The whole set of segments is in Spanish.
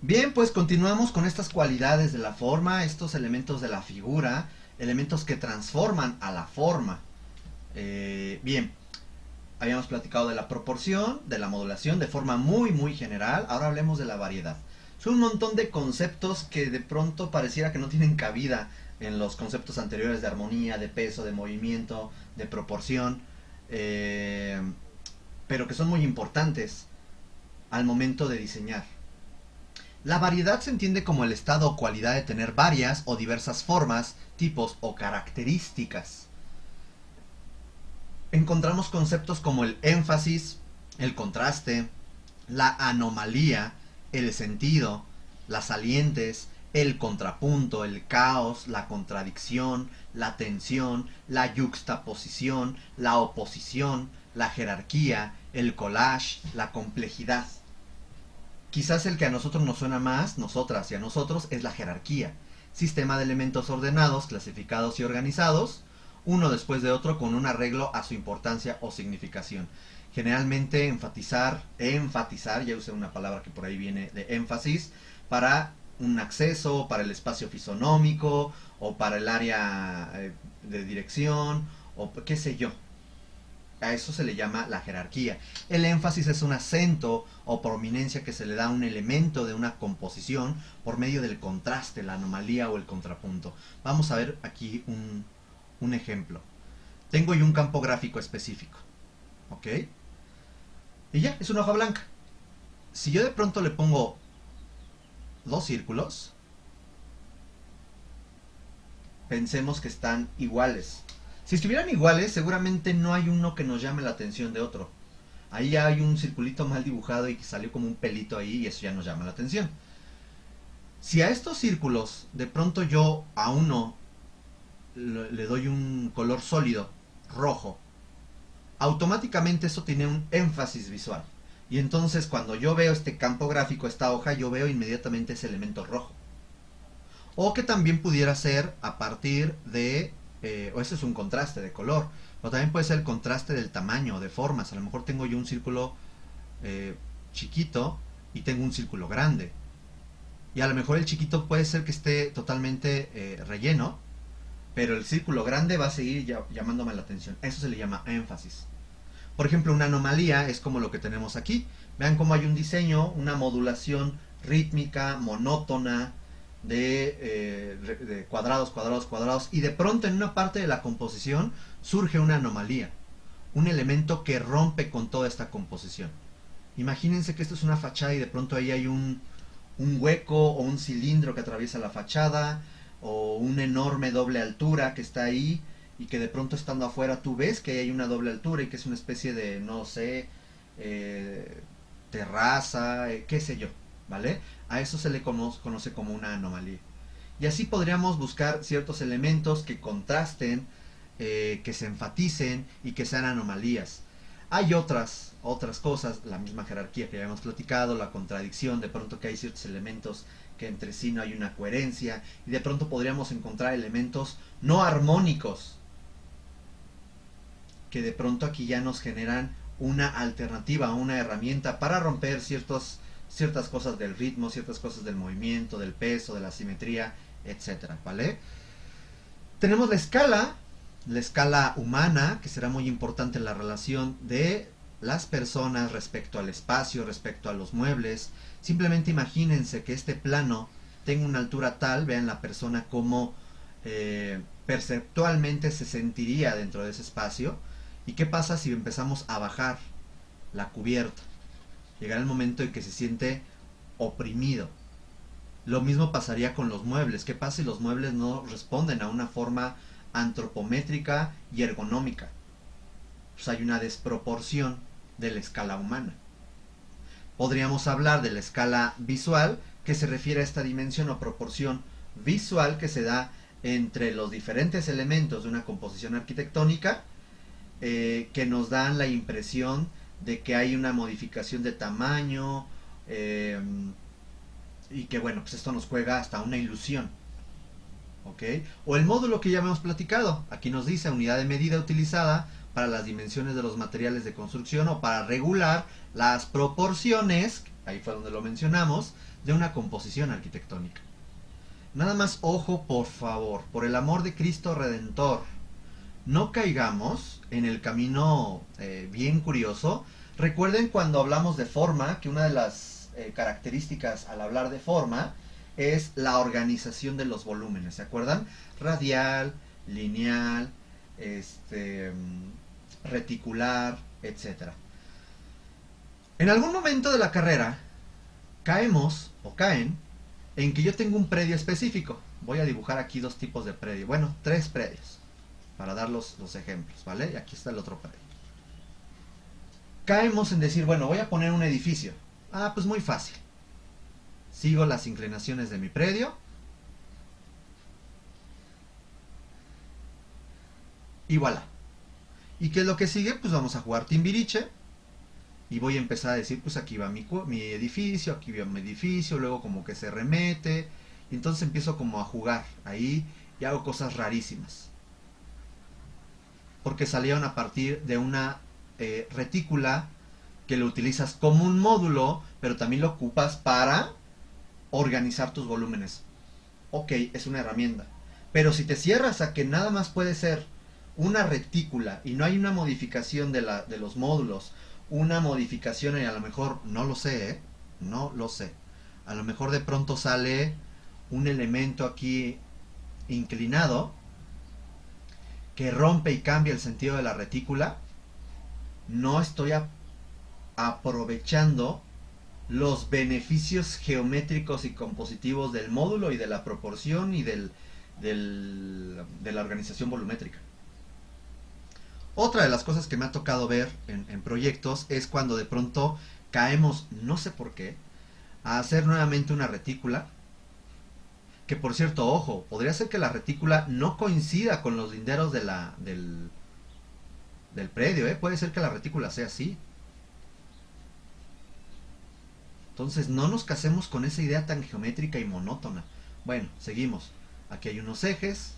Bien, pues continuamos con estas cualidades de la forma, estos elementos de la figura, elementos que transforman a la forma. Bien, habíamos platicado de la proporción, de la modulación de forma muy general, ahora hablemos de la variedad. Son un montón de conceptos que de pronto pareciera que no tienen cabida en los conceptos anteriores de armonía, de peso, de movimiento, de proporción, eh, pero que son muy importantes al momento de diseñar. La variedad se entiende como el estado o cualidad de tener varias o diversas formas, tipos o características. Encontramos conceptos como el énfasis, el contraste, la anomalía, el sentido, las salientes, el contrapunto, el caos, la contradicción, la tensión, la yuxtaposición, la oposición, la jerarquía, el collage, la complejidad. Quizás el que a nosotros nos suena más, nosotras y a nosotros, es la jerarquía. Sistema de elementos ordenados, clasificados y organizados, uno después de otro con un arreglo a su importancia o significación. Generalmente enfatizar, ya usé una palabra que por ahí viene de énfasis, para un acceso, para el espacio fisonómico, o para el área de dirección, o qué sé yo. A eso se le llama la jerarquía. El énfasis es un acento o prominencia que se le da a un elemento de una composición por medio del contraste, la anomalía o el contrapunto. Vamos a ver aquí un ejemplo. Tengo yo un campo gráfico específico, ¿ok? Y ya, es una hoja blanca. Si yo de pronto le pongo dos círculos, pensemos que están iguales. Si estuvieran iguales, seguramente no hay uno que nos llame la atención de otro. Ahí ya hay un circulito mal dibujado y que salió como un pelito ahí y eso ya nos llama la atención. Si a estos círculos de pronto yo a uno le doy un color sólido, rojo, automáticamente eso tiene un énfasis visual. Y entonces cuando yo veo este campo gráfico, esta hoja, yo veo inmediatamente ese elemento rojo. O que también pudiera ser a partir de, o ese es un contraste de color, o también puede ser el contraste del tamaño, de formas. A lo mejor tengo yo un círculo chiquito y tengo un círculo grande. Y a lo mejor el chiquito puede ser que esté totalmente relleno, pero el círculo grande va a seguir llamándome la atención. Eso se le llama énfasis. Por ejemplo, una anomalía es como lo que tenemos aquí. Vean cómo hay un diseño, una modulación rítmica, monótona, de cuadrados, cuadrados, cuadrados, y de pronto en una parte de la composición surge una anomalía, un elemento que rompe con toda esta composición. Imagínense que esto es una fachada y de pronto ahí hay un hueco o un cilindro que atraviesa la fachada, o una enorme doble altura que está ahí, y que de pronto estando afuera tú ves que hay una doble altura y que es una especie de, no sé, terraza, qué sé yo, ¿vale? A eso se le conoce como una anomalía. Y así podríamos buscar ciertos elementos que contrasten, que se enfaticen y que sean anomalías. Hay otras cosas, la misma jerarquía que ya hemos platicado, la contradicción, de pronto que hay ciertos elementos que entre sí no hay una coherencia, y de pronto podríamos encontrar elementos no armónicos, que de pronto aquí ya nos generan una alternativa, una herramienta para romper ciertas cosas del ritmo, ciertas cosas del movimiento, del peso, de la simetría, etcétera, ¿vale? Tenemos la escala humana, que será muy importante en la relación de las personas respecto al espacio, respecto a los muebles. Simplemente imagínense que este plano tenga una altura tal, vean la persona como perceptualmente se sentiría dentro de ese espacio. ¿Y qué pasa si empezamos a bajar la cubierta? Llegará el momento en que se siente oprimido. Lo mismo pasaría con los muebles. ¿Qué pasa si los muebles no responden a una forma antropométrica y ergonómica? Pues hay una desproporción de la escala humana. Podríamos hablar de la escala visual, que se refiere a esta dimensión o proporción visual que se da entre los diferentes elementos de una composición arquitectónica, que nos dan la impresión de que hay una modificación de tamaño, y que bueno, pues esto nos juega hasta una ilusión, ¿ok? O el módulo que ya hemos platicado, aquí nos dice unidad de medida utilizada para las dimensiones de los materiales de construcción o para regular las proporciones, ahí fue donde lo mencionamos, de una composición arquitectónica. Nada más ojo, por favor, por el amor de Cristo Redentor, no caigamos en el camino bien curioso. Recuerden cuando hablamos de forma, que una de las características al hablar de forma es la organización de los volúmenes, ¿se acuerdan? Radial, lineal, reticular, etcétera. En algún momento de la carrera caemos o caen en que yo tengo un predio específico. Voy a dibujar aquí dos tipos de predio, bueno, tres predios, para dar los ejemplos, ¿vale? Y aquí está el otro predio. Caemos en decir, bueno, voy a poner un edificio. Ah, pues muy fácil. Sigo las inclinaciones de mi predio y voilà. ¿Y qué es lo que sigue? Pues vamos a jugar Timbiriche y voy a empezar a decir, pues aquí va mi edificio, aquí va mi edificio, luego como que se remete, y entonces empiezo como a jugar ahí y hago cosas rarísimas. Porque salieron a partir de una retícula que lo utilizas como un módulo, pero también lo ocupas para organizar tus volúmenes. Ok, es una herramienta. Pero si te cierras a que nada más puede ser una retícula y no hay una modificación de los módulos, una modificación y a lo mejor, no lo sé, no lo sé. A lo mejor de pronto sale un elemento aquí inclinado que rompe y cambia el sentido de la retícula. No estoy aprovechando los beneficios geométricos y compositivos del módulo y de la proporción y de la organización volumétrica. Otra de las cosas que me ha tocado ver en proyectos es cuando de pronto caemos, no sé por qué, a hacer nuevamente una retícula. Que por cierto, ojo, podría ser que la retícula no coincida con los linderos del predio, puede ser que la retícula sea así. Entonces no nos casemos con esa idea tan geométrica y monótona. Bueno, seguimos. Aquí hay unos ejes,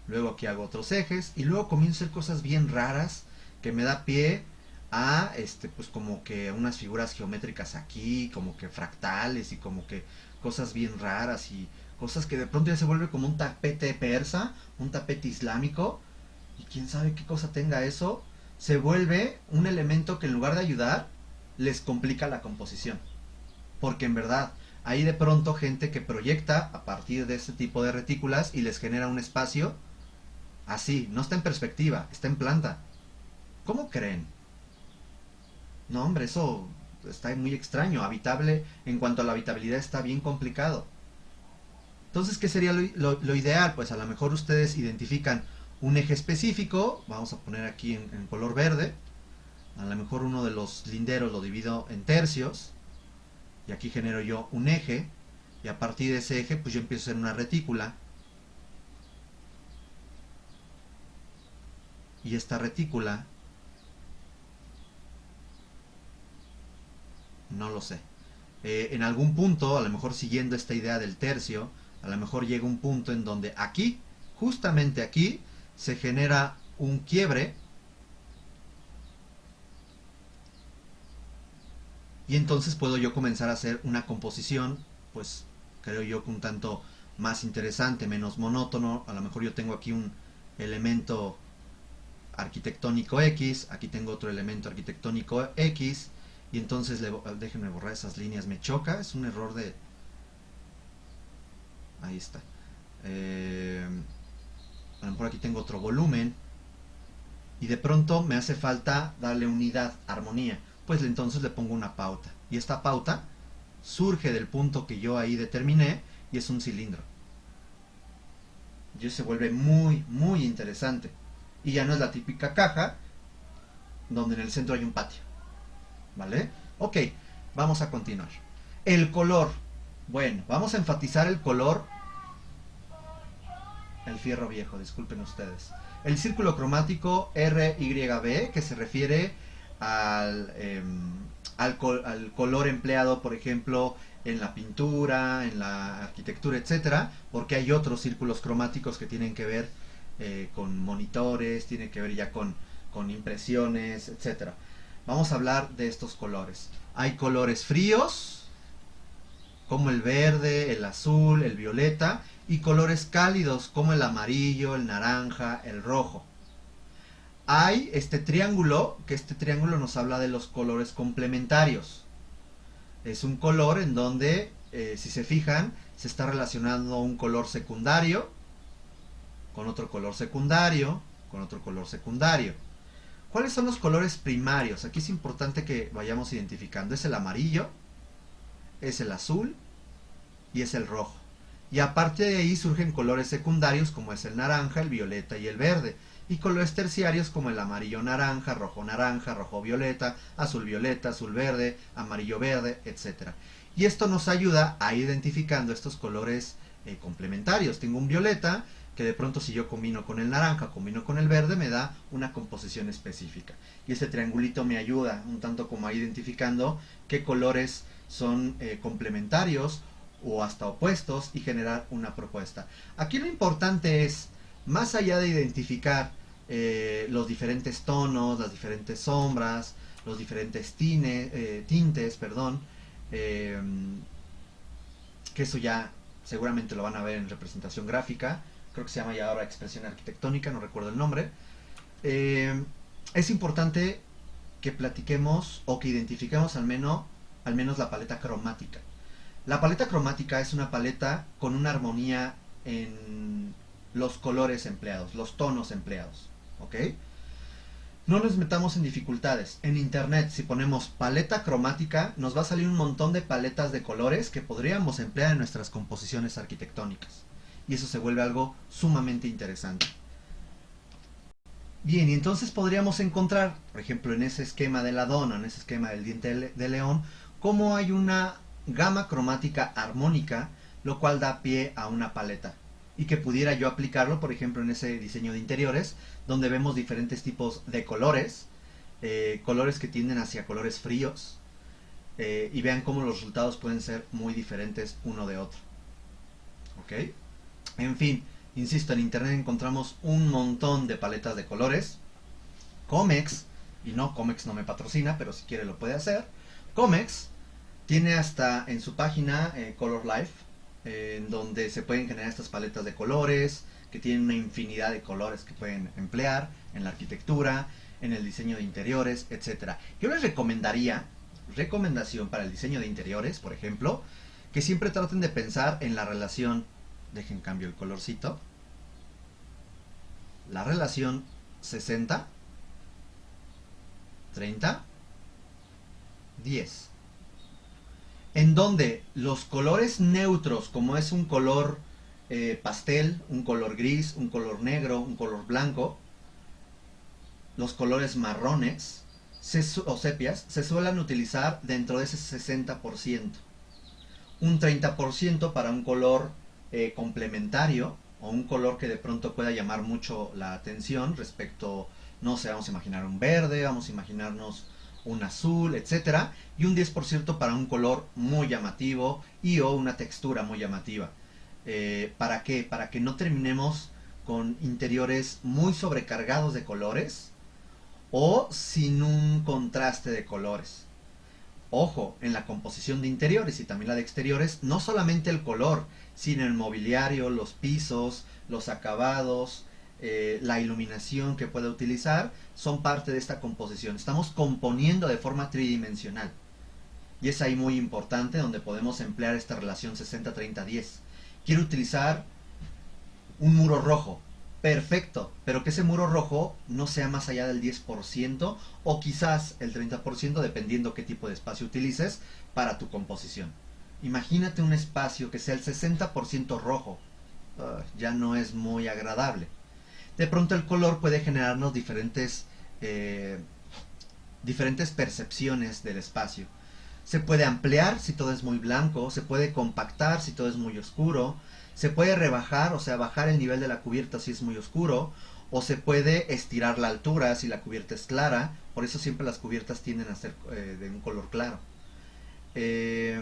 luego aquí hago otros ejes, y luego comienzo a hacer cosas bien raras que me da pie a pues como que unas figuras geométricas aquí, como que fractales y como que cosas bien raras y cosas que de pronto ya se vuelve como un tapete persa, un tapete islámico, y quién sabe qué cosa tenga eso, se vuelve un elemento que en lugar de ayudar, les complica la composición. Porque en verdad, hay de pronto gente que proyecta a partir de este tipo de retículas y les genera un espacio así, no está en perspectiva, está en planta. ¿Cómo creen? No, hombre, eso está muy extraño. Habitable, en cuanto a la habitabilidad, está bien complicado. Entonces, ¿qué sería lo ideal? Pues a lo mejor ustedes identifican un eje específico, vamos a poner aquí en color verde, a lo mejor uno de los linderos lo divido en tercios, y aquí genero yo un eje, y a partir de ese eje, pues yo empiezo a hacer una retícula, y esta retícula, no lo sé. En algún punto, a lo mejor siguiendo esta idea del tercio, a lo mejor llega un punto en donde aquí, justamente aquí, se genera un quiebre, y entonces puedo yo comenzar a hacer una composición, pues creo yo que un tanto más interesante, menos monótono. A lo mejor yo tengo aquí un elemento arquitectónico X, aquí tengo otro elemento arquitectónico X, y entonces déjenme borrar esas líneas, me choca, es un error de... Ahí está. A lo mejor aquí tengo otro volumen, y de pronto me hace falta darle unidad, armonía, pues entonces le pongo una pauta, y esta pauta surge del punto que yo ahí determiné, y es un cilindro. Y se vuelve muy, muy interesante. Y ya no es la típica caja, donde en el centro hay un patio. ¿Vale? Ok, vamos a continuar. El color. Bueno, vamos a enfatizar el color. El fierro viejo, disculpen ustedes. El círculo cromático RYB, que se refiere al color empleado, por ejemplo, en la pintura, en la arquitectura, etcétera, porque hay otros círculos cromáticos que tienen que ver con monitores, tienen que ver ya con impresiones, etcétera. Vamos a hablar de estos colores. Hay colores fríos, como el verde, el azul, el violeta, y colores cálidos como el amarillo, el naranja, el rojo. Hay este triángulo, que este triángulo nos habla de los colores complementarios. Es un color en donde, si se fijan, se está relacionando un color secundario con otro color secundario, con otro color secundario. ¿Cuáles son los colores primarios? Aquí es importante que vayamos identificando. Es el amarillo, es el azul y es el rojo. Y aparte de ahí surgen colores secundarios como es el naranja, el violeta y el verde. Y colores terciarios como el amarillo naranja, rojo violeta, azul verde, amarillo verde, etc. Y esto nos ayuda a ir identificando estos colores complementarios. Tengo un violeta que de pronto si yo combino con el naranja, combino con el verde, me da una composición específica. Y este triangulito me ayuda un tanto como a identificando qué colores son complementarios o hasta opuestos y generar una propuesta. Aquí lo importante es, más allá de identificar los diferentes tonos, las diferentes sombras, los diferentes tintes, que eso ya seguramente lo van a ver en representación gráfica, creo que se llama ya ahora expresión arquitectónica, no recuerdo el nombre. Es importante que platiquemos o que identifiquemos al menos la paleta cromática. La paleta cromática es una paleta con una armonía en los colores empleados, los tonos empleados, ¿ok? No nos metamos en dificultades. En internet, si ponemos paleta cromática, nos va a salir un montón de paletas de colores que podríamos emplear en nuestras composiciones arquitectónicas. Y eso se vuelve algo sumamente interesante. Bien, y entonces podríamos encontrar, por ejemplo, en ese esquema de la dona, en ese esquema del diente de león, cómo hay una gama cromática armónica, lo cual da pie a una paleta. Y que pudiera yo aplicarlo, por ejemplo, en ese diseño de interiores, donde vemos diferentes tipos de colores, colores que tienden hacia colores fríos, y vean cómo los resultados pueden ser muy diferentes uno de otro. ¿Ok? En fin, insisto, en internet encontramos un montón de paletas de colores. Comex, y no, Comex no me patrocina, pero si quiere lo puede hacer. Comex tiene hasta en su página Color Life, en donde se pueden generar estas paletas de colores, que tienen una infinidad de colores que pueden emplear en la arquitectura, en el diseño de interiores, etc. Yo les recomendación para el diseño de interiores, por ejemplo, que siempre traten de pensar en la relación, dejen cambio el colorcito, la relación 60, 30, 10. En donde los colores neutros, como es un color pastel, un color gris, un color negro, un color blanco, los colores marrones o sepias se suelen utilizar dentro de ese 60%. Un 30% para un color complementario o un color que de pronto pueda llamar mucho la atención respecto, no sé, vamos a imaginar un verde, vamos a imaginarnos un azul, etcétera, y un 10% para un color muy llamativo y o una textura muy llamativa. ¿Para qué? Para que no terminemos con interiores muy sobrecargados de colores o sin un contraste de colores. Ojo, en la composición de interiores y también la de exteriores, no solamente el color, sino el mobiliario, los pisos, los acabados, la iluminación que pueda utilizar, son parte de esta composición. Estamos componiendo de forma tridimensional. Y es ahí muy importante donde podemos emplear esta relación 60-30-10. Quiero utilizar un muro rojo. Perfecto, pero que ese muro rojo no sea más allá del 10% o quizás el 30% dependiendo qué tipo de espacio utilices para tu composición. Imagínate un espacio que sea el 60% rojo. Ya no es muy agradable. De pronto el color puede generarnos diferentes percepciones del espacio. Se puede ampliar si todo es muy blanco, se puede compactar si todo es muy oscuro, se puede rebajar, o sea, bajar el nivel de la cubierta si es muy oscuro, o se puede estirar la altura si la cubierta es clara, por eso siempre las cubiertas tienden a ser de un color claro. Se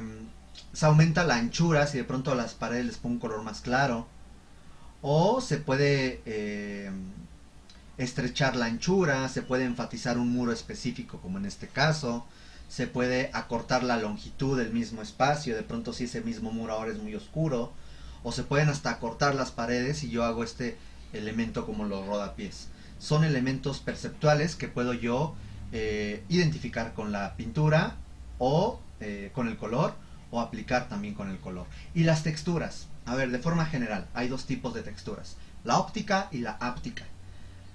aumenta la anchura si de pronto a las paredes les pongo un color más claro, o se puede estrechar la anchura, se puede enfatizar un muro específico como en este caso, se puede acortar la longitud del mismo espacio, de pronto si ese mismo muro ahora es muy oscuro, o se pueden hasta acortar las paredes y yo hago este elemento como los rodapiés. Son elementos perceptuales que puedo yo identificar con la pintura o con el color, o aplicar también con el color. Y las texturas, a ver, de forma general, hay dos tipos de texturas, la óptica y la áptica.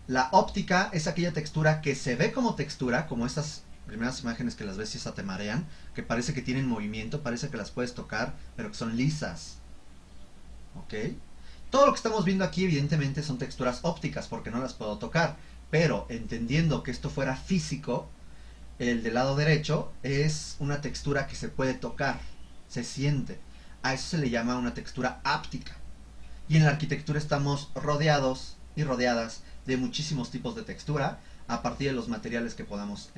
La óptica es aquella textura que se ve como textura, como estas primeras imágenes que las ves y hasta te marean, que parece que tienen movimiento, parece que las puedes tocar, pero que son lisas. ¿Ok? Todo lo que estamos viendo aquí evidentemente son texturas ópticas porque no las puedo tocar, pero entendiendo que esto fuera físico, el del lado derecho es una textura que se puede tocar, se siente. A eso se le llama una textura áptica. Y en la arquitectura estamos rodeados y rodeadas de muchísimos tipos de textura a partir de los materiales que podamos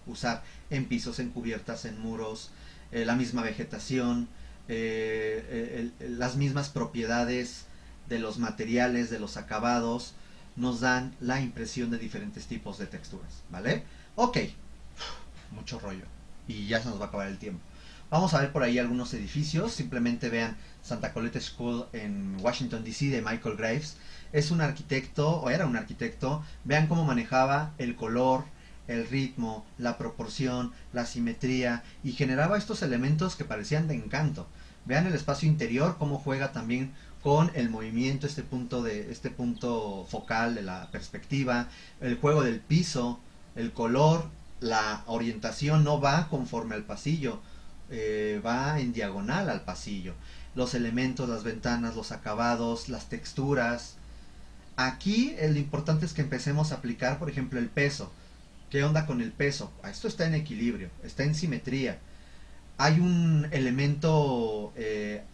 usar en pisos, en cubiertas, en muros, la misma vegetación, las mismas propiedades de los materiales, de los acabados, nos dan la impresión de diferentes tipos de texturas, ¿vale? Ok, mucho rollo y ya se nos va a acabar el tiempo. Vamos a ver por ahí algunos edificios. Simplemente vean Santa Colette School en Washington DC de Michael Graves. Es un arquitecto, o era un arquitecto. Vean cómo manejaba el color, el ritmo, la proporción, la simetría, y generaba estos elementos que parecían de encanto. Vean el espacio interior, cómo juega también con el movimiento, este punto focal de la perspectiva, el juego del piso, el color, la orientación no va conforme al pasillo, va en diagonal al pasillo. Los elementos, las ventanas, los acabados, las texturas. Aquí lo importante es que empecemos a aplicar, por ejemplo, el peso. ¿Qué onda con el peso? Esto está en equilibrio, está en simetría. ¿Hay un elemento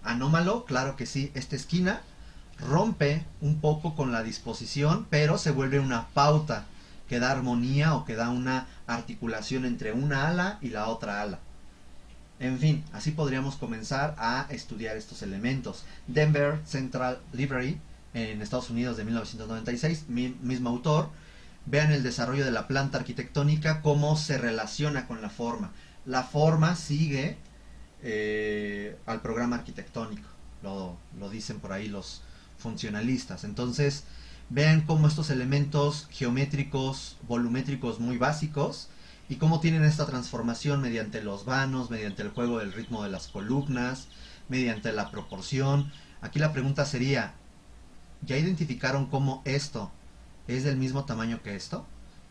anómalo? Claro que sí. Esta esquina rompe un poco con la disposición, pero se vuelve una pauta que da armonía o que da una articulación entre una ala y la otra ala. En fin, así podríamos comenzar a estudiar estos elementos. Denver Central Library en Estados Unidos de 1996, mismo autor. Vean el desarrollo de la planta arquitectónica, cómo se relaciona con la forma. La forma sigue al programa arquitectónico, lo dicen por ahí los funcionalistas. Entonces, vean cómo estos elementos geométricos, volumétricos muy básicos, y cómo tienen esta transformación mediante los vanos, mediante el juego del ritmo de las columnas, mediante la proporción. Aquí la pregunta sería, ¿ya identificaron cómo esto es del mismo tamaño que esto?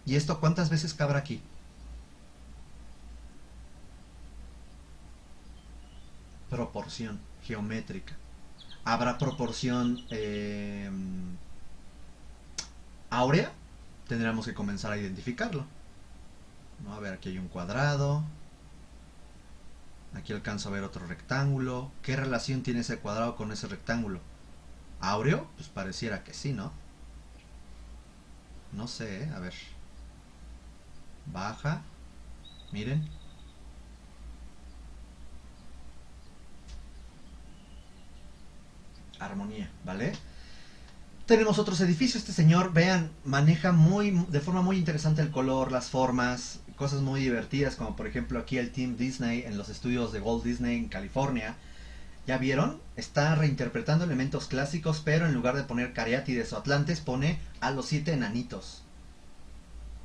¿Y esto cuántas veces cabrá aquí? Proporción geométrica. ¿Habrá proporción áurea? Tendremos que comenzar a identificarlo. ¿No? A ver, aquí hay un cuadrado. Aquí alcanzo a ver otro rectángulo. ¿Qué relación tiene ese cuadrado con ese rectángulo? ¿Áureo? Pues pareciera que sí, ¿no? No sé, a ver. Baja. Miren. Armonía, ¿vale? Tenemos otros edificios. Este señor, vean, maneja de forma muy interesante el color, las formas, cosas muy divertidas, como por ejemplo aquí el Team Disney en los estudios de Walt Disney en California. ¿Ya vieron? Está reinterpretando elementos clásicos, pero en lugar de poner cariátides o atlantes, pone a los 7 enanitos.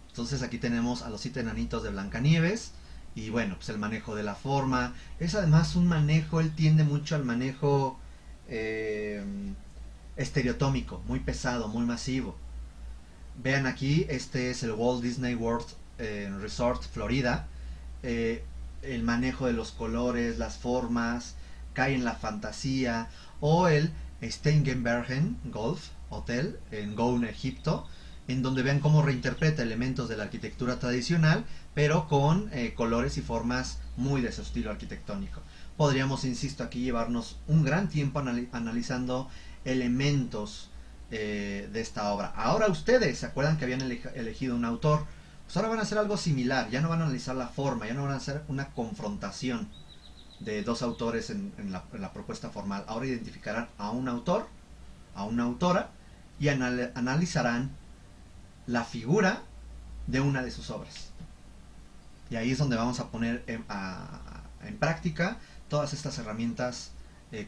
Entonces aquí tenemos a los 7 enanitos de Blancanieves. Y bueno, pues el manejo de la forma. Es además un manejo, él tiende mucho al manejo estereotómico, muy pesado, muy masivo. Vean aquí, este es el Walt Disney World Resort Florida. El manejo de los colores, las formas, cae en la fantasía. O el Steigenbergen Golf Hotel en Goun, Egipto, en donde vean cómo reinterpreta elementos de la arquitectura tradicional, pero con colores y formas muy de su estilo arquitectónico. Podríamos, insisto, aquí llevarnos un gran tiempo analizando elementos de esta obra. Ahora ustedes se acuerdan que habían elegido un autor, pues ahora van a hacer algo similar. Ya no van a analizar la forma, ya no van a hacer una confrontación de dos autores en la propuesta formal. Ahora identificarán a un autor, a una autora, y analizarán la figura de una de sus obras. Y ahí es donde vamos a poner en práctica todas estas herramientas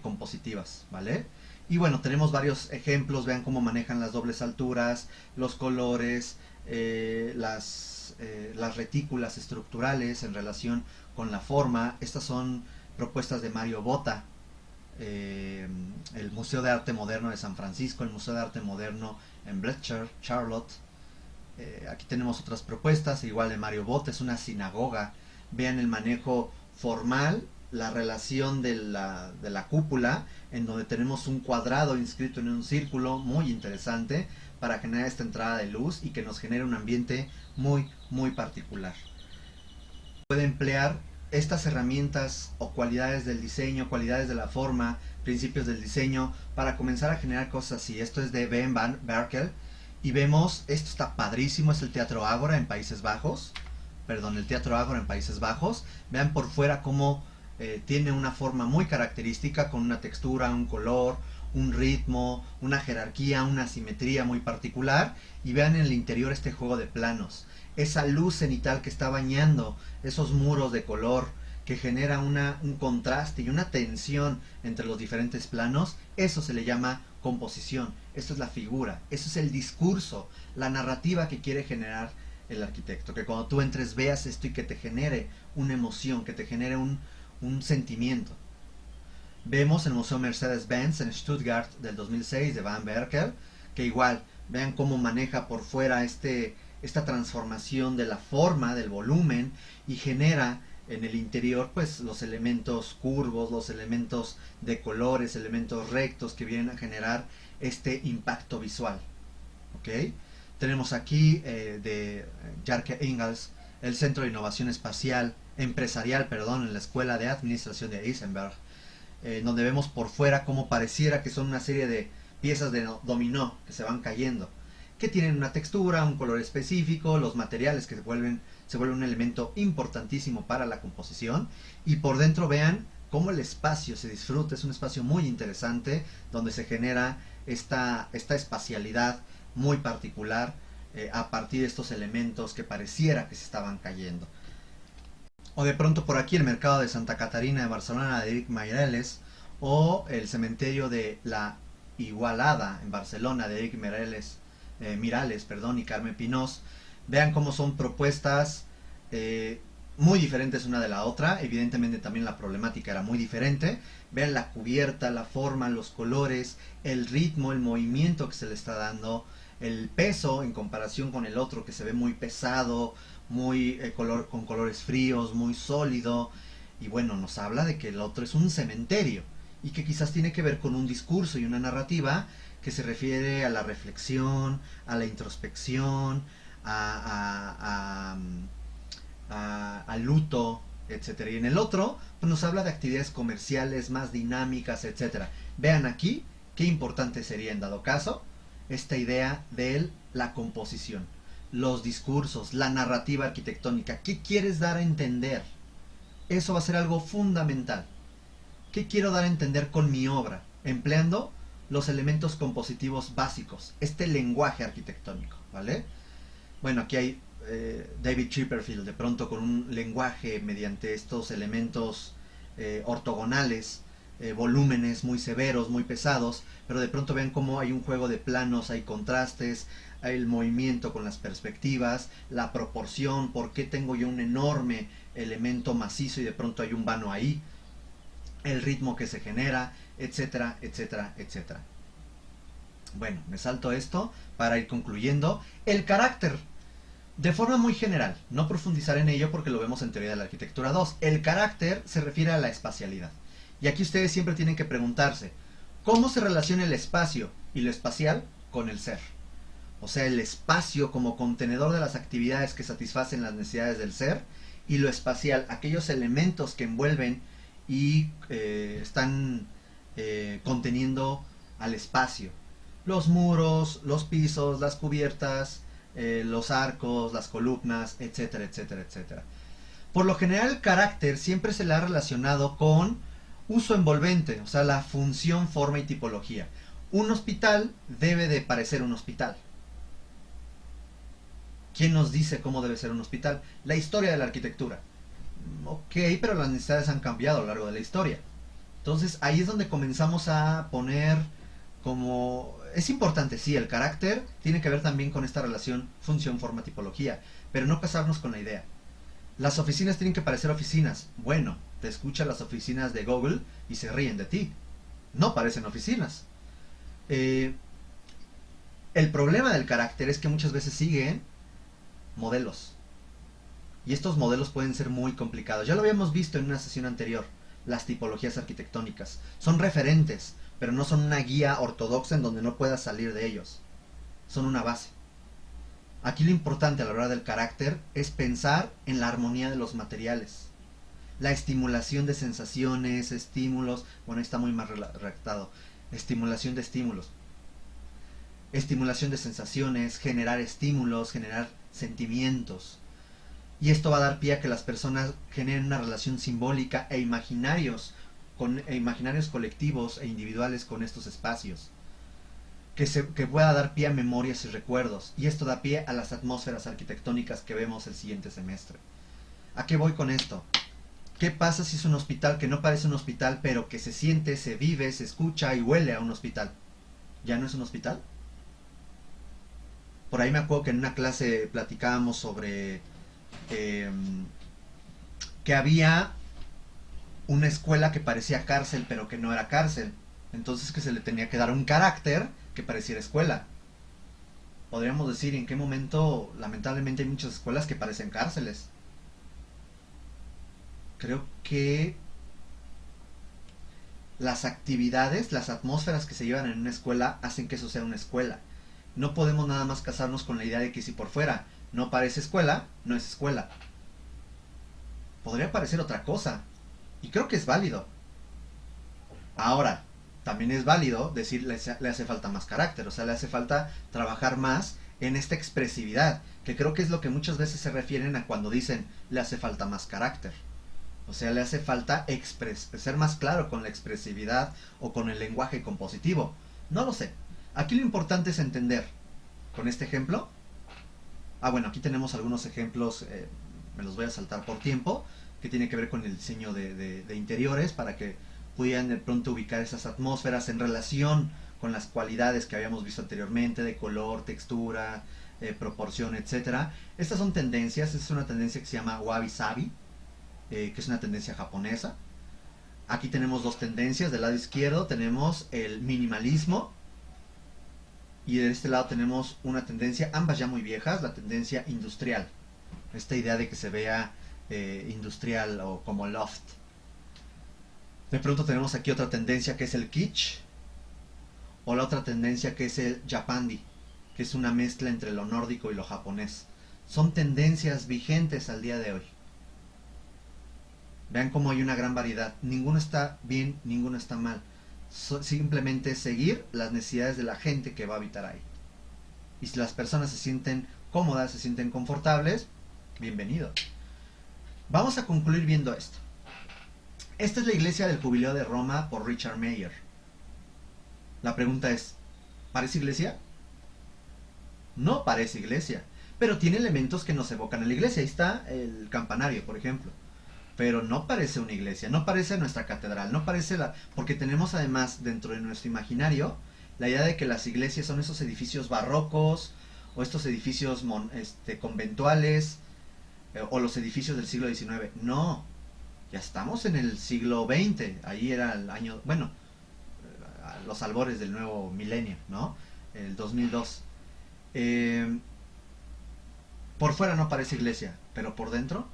compositivas, ¿vale? Y bueno, tenemos varios ejemplos, vean cómo manejan las dobles alturas, los colores, las retículas estructurales en relación con la forma. Estas son propuestas de Mario Botta, el Museo de Arte Moderno de San Francisco, el Museo de Arte Moderno en Bletcher, Charlotte. Aquí tenemos otras propuestas, igual de Mario Botta, es una sinagoga. Vean el manejo formal, la relación de la cúpula, en donde tenemos un cuadrado inscrito en un círculo, muy interesante, para generar esta entrada de luz y que nos genere un ambiente muy, muy particular. Puede emplear estas herramientas o cualidades del diseño, cualidades de la forma, principios del diseño, para comenzar a generar cosas así. Esto es de Ben van Berkel, y vemos, esto está padrísimo, es el Teatro Ágora en Países Bajos, el Teatro Ágora en Países Bajos. Vean por fuera cómo tiene una forma muy característica, con una textura, un color, un ritmo, una jerarquía, una simetría muy particular. Y vean en el interior este juego de planos, esa luz cenital que está bañando esos muros de color, que genera un contraste y una tensión entre los diferentes planos. Eso se le llama composición. Esto es la figura, eso es el discurso, la narrativa que quiere generar el arquitecto, que cuando tú entres veas esto y que te genere una emoción, que te genere un sentimiento. Vemos el Museo Mercedes-Benz en Stuttgart del 2006 de Van Berkel, que igual, vean cómo maneja por fuera esta transformación de la forma, del volumen, y genera en el interior pues los elementos curvos, los elementos de colores, elementos rectos que vienen a generar este impacto visual. ¿Ok? Tenemos aquí de Jarke Ingels el Centro de Innovación Empresarial, en la Escuela de Administración de Eisenberg, donde vemos por fuera cómo pareciera que son una serie de piezas de dominó que se van cayendo, que tienen una textura, un color específico, los materiales que se vuelven un elemento importantísimo para la composición. Y por dentro vean cómo el espacio se disfruta, es un espacio muy interesante donde se genera esta espacialidad muy particular a partir de estos elementos que pareciera que se estaban cayendo. O de pronto por aquí el mercado de Santa Catarina de Barcelona de Eric Meireles, o el cementerio de la Igualada en Barcelona de Eric Miralles y Carmen Pinós. Vean cómo son propuestas muy diferentes una de la otra. Evidentemente también la problemática era muy diferente. Vean la cubierta, la forma, los colores, el ritmo, el movimiento que se le está dando, el peso en comparación con el otro que se ve muy pesado, muy con colores fríos, muy sólido. Y bueno, nos habla de que el otro es un cementerio y que quizás tiene que ver con un discurso y una narrativa que se refiere a la reflexión, a la introspección, al luto, etcétera. Y en el otro pues nos habla de actividades comerciales más dinámicas, etcétera. Vean aquí qué importante sería en dado caso esta idea de la composición, los discursos, la narrativa arquitectónica. ¿Qué quieres dar a entender? Eso va a ser algo fundamental. ¿Qué quiero dar a entender con mi obra? Empleando los elementos compositivos básicos, este lenguaje arquitectónico, ¿vale? Bueno, aquí hay David Chipperfield, de pronto con un lenguaje mediante estos elementos ortogonales, volúmenes muy severos, muy pesados, pero de pronto vean cómo hay un juego de planos, hay contrastes, hay el movimiento con las perspectivas, la proporción, por qué tengo yo un enorme elemento macizo y de pronto hay un vano ahí, el ritmo que se genera, etcétera, etcétera, etcétera. Bueno, me salto esto para ir concluyendo. El carácter, de forma muy general, no profundizar en ello porque lo vemos en Teoría de la Arquitectura 2. El carácter se refiere a la espacialidad. Y aquí ustedes siempre tienen que preguntarse, ¿cómo se relaciona el espacio y lo espacial con el ser? O sea, el espacio como contenedor de las actividades que satisfacen las necesidades del ser, y lo espacial, aquellos elementos que envuelven y están conteniendo al espacio. Los muros, los pisos, las cubiertas, los arcos, las columnas, etcétera, etcétera, etcétera. Por lo general el carácter siempre se le ha relacionado con uso envolvente, o sea, la función, forma y tipología. Un hospital debe de parecer un hospital. ¿Quién nos dice cómo debe ser un hospital? La historia de la arquitectura. Ok, pero las necesidades han cambiado a lo largo de la historia. Entonces ahí es donde comenzamos a poner como... Es importante, sí, el carácter tiene que ver también con esta relación función, forma, tipología, pero no casarnos con la idea. Las oficinas tienen que parecer oficinas. Bueno, te escuchan las oficinas de Google y se ríen de ti. No parecen oficinas. Eh, el problema del carácter es que muchas veces siguen modelos. Y estos modelos pueden ser muy complicados. Ya lo habíamos visto en una sesión anterior. Las tipologías arquitectónicas. Son referentes, pero no son una guía ortodoxa en donde no puedas salir de ellos. Son una base. Aquí lo importante a la hora del carácter es pensar en la armonía de los materiales. La estimulación de sensaciones, estímulos. Bueno, ahí está muy mal redactado. Estimulación de estímulos. Estimulación de sensaciones, generar estímulos, generar sentimientos. Y esto va a dar pie a que las personas generen una relación simbólica e imaginarios colectivos e individuales con estos espacios. Que pueda dar pie a memorias y recuerdos. Y esto da pie a las atmósferas arquitectónicas que vemos el siguiente semestre. ¿A qué voy con esto? ¿Qué pasa si es un hospital que no parece un hospital, pero que se siente, se vive, se escucha y huele a un hospital? ¿Ya no es un hospital? Por ahí me acuerdo que en una clase platicábamos sobre que había una escuela que parecía cárcel, pero que no era cárcel. Entonces que se le tenía que dar un carácter que pareciera escuela. Podríamos decir en qué momento, lamentablemente, hay muchas escuelas que parecen cárceles. Creo que las actividades, las atmósferas que se llevan en una escuela hacen que eso sea una escuela. No podemos nada más casarnos con la idea de que si por fuera no parece escuela, no es escuela. Podría parecer otra cosa. Y creo que es válido. Ahora, también es válido decir le hace falta más carácter, o sea, le hace falta trabajar más en esta expresividad, que creo que es lo que muchas veces se refieren a cuando dicen le hace falta más carácter. O sea, le hace falta ser más claro con la expresividad o con el lenguaje compositivo. No lo sé. Aquí lo importante es entender. Con este ejemplo. Bueno, aquí tenemos algunos ejemplos, me los voy a saltar por tiempo, que tiene que ver con el diseño de interiores para que pudieran de pronto ubicar esas atmósferas en relación con las cualidades que habíamos visto anteriormente de color, textura, proporción, etcétera. Estas son tendencias. Esta es una tendencia que se llama Wabi Sabi, que es una tendencia japonesa. Aquí tenemos dos tendencias. Del lado izquierdo tenemos el minimalismo y de este lado tenemos una tendencia, ambas ya muy viejas, la tendencia industrial. Esta idea de que se vea industrial o como loft. De pronto tenemos aquí otra tendencia que es el kitsch, o la otra tendencia que es el japandi, que es una mezcla entre lo nórdico y lo japonés. Son tendencias vigentes al día de hoy. Vean cómo hay una gran variedad. Ninguno está bien, ninguno está mal. Simplemente seguir las necesidades de la gente que va a habitar ahí. Y si las personas se sienten cómodas, se sienten confortables, bienvenido. Vamos a concluir viendo esto. Esta es la iglesia del Jubileo de Roma por Richard Mayer. La pregunta es, ¿parece iglesia? No parece iglesia, pero tiene elementos que nos evocan a la iglesia. Ahí está el campanario, por ejemplo. Pero no parece una iglesia, no parece nuestra catedral, no parece porque tenemos además dentro de nuestro imaginario la idea de que las iglesias son esos edificios barrocos o estos edificios conventuales o los edificios del siglo XIX. No, ya estamos en el siglo XX, ahí era el año, bueno, a los albores del nuevo milenio, ¿no? El 2002. Por fuera no parece iglesia, pero por dentro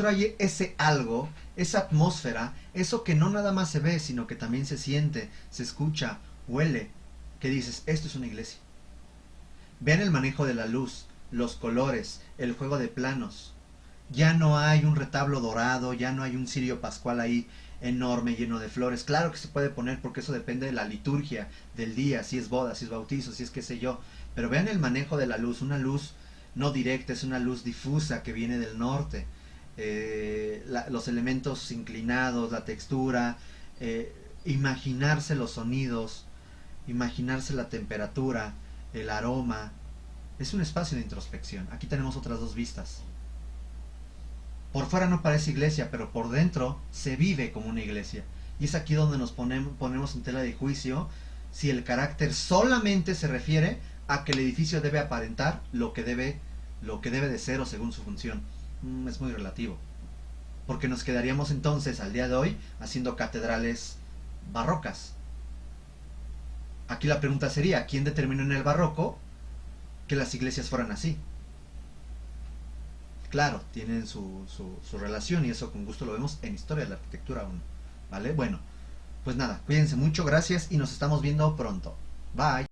hay ese algo, esa atmósfera, eso que no nada más se ve, sino que también se siente, se escucha, huele, que dices, esto es una iglesia. Vean el manejo de la luz, los colores, el juego de planos. Ya no hay un retablo dorado, ya no hay un cirio pascual ahí enorme, lleno de flores. Claro que se puede poner porque eso depende de la liturgia del día, si es boda, si es bautizo, si es qué sé yo. Pero vean el manejo de la luz, una luz no directa, es una luz difusa que viene del norte. Los elementos inclinados, la textura, imaginarse los sonidos, imaginarse la temperatura, el aroma. Es un espacio de introspección. Aquí tenemos otras dos vistas. Por fuera no parece iglesia, pero por dentro se vive como una iglesia. Y es aquí donde nos ponemos en tela de juicio si el carácter solamente se refiere a que el edificio debe aparentar lo que debe de ser o según su función. Es muy relativo. Porque nos quedaríamos entonces al día de hoy haciendo catedrales barrocas. Aquí la pregunta sería, ¿quién determinó en el barroco que las iglesias fueran así? Claro, tienen su relación y eso con gusto lo vemos en Historia de la Arquitectura 1. ¿Vale? Bueno, pues nada, cuídense mucho, gracias y nos estamos viendo pronto. Bye.